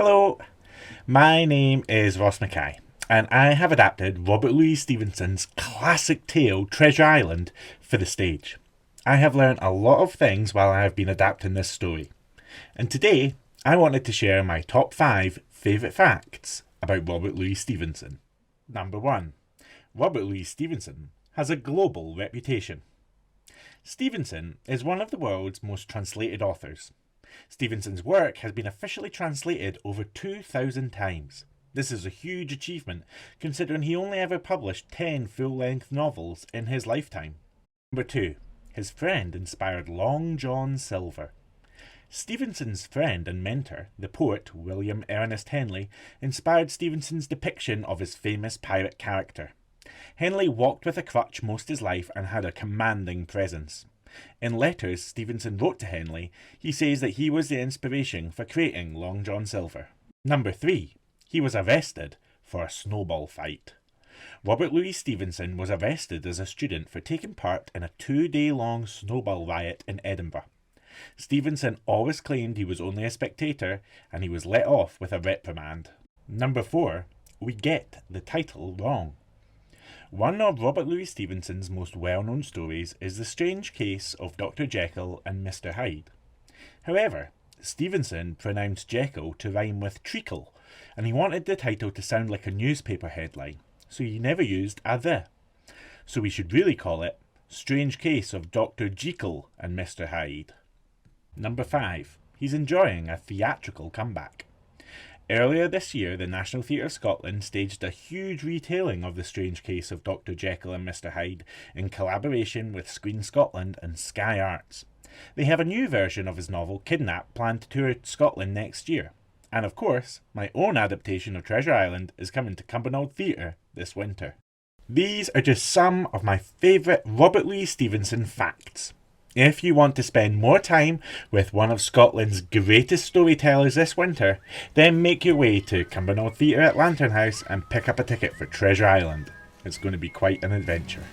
Hello, my name is Ross McKay, and I have adapted Robert Louis Stevenson's classic tale Treasure Island for the stage. I have learned a lot of things while I have been adapting this story, and today I wanted to share my top 5 favourite facts about Robert Louis Stevenson. Number 1. Robert Louis Stevenson has a global reputation. Stevenson is one of the world's most translated authors. Stevenson's work has been officially translated over 2,000 times. This is a huge achievement, considering he only ever published 10 full-length novels in his lifetime. Number 2. His friend inspired Long John Silver. Stevenson's friend and mentor, the poet William Ernest Henley, inspired Stevenson's depiction of his famous pirate character. Henley walked with a crutch most of his life and had a commanding presence. In letters Stevenson wrote to Henley, he says that he was the inspiration for creating Long John Silver. Number 3. He was arrested for a snowball fight. Robert Louis Stevenson was arrested as a student for taking part in a 2-day-long snowball riot in Edinburgh. Stevenson always claimed he was only a spectator, and he was let off with a reprimand. Number 4. We get the title wrong. One of Robert Louis Stevenson's most well-known stories is The Strange Case of Dr. Jekyll and Mr. Hyde. However, Stevenson pronounced Jekyll to rhyme with treacle, and he wanted the title to sound like a newspaper headline, so he never used a the. So we should really call it Strange Case of Dr. Jekyll and Mr. Hyde. Number 5. He's enjoying a theatrical comeback. Earlier this year, the National Theatre of Scotland staged a huge retelling of The Strange Case of Dr. Jekyll and Mr. Hyde in collaboration with Screen Scotland and Sky Arts. They have a new version of his novel Kidnap planned to tour Scotland next year. And of course, my own adaptation of Treasure Island is coming to Cumbernauld Theatre this winter. These are just some of my favourite Robert Louis Stevenson facts. If you want to spend more time with one of Scotland's greatest storytellers this winter, then make your way to Cumbernauld Theatre at Lanternhouse and pick up a ticket for Treasure Island. It's going to be quite an adventure.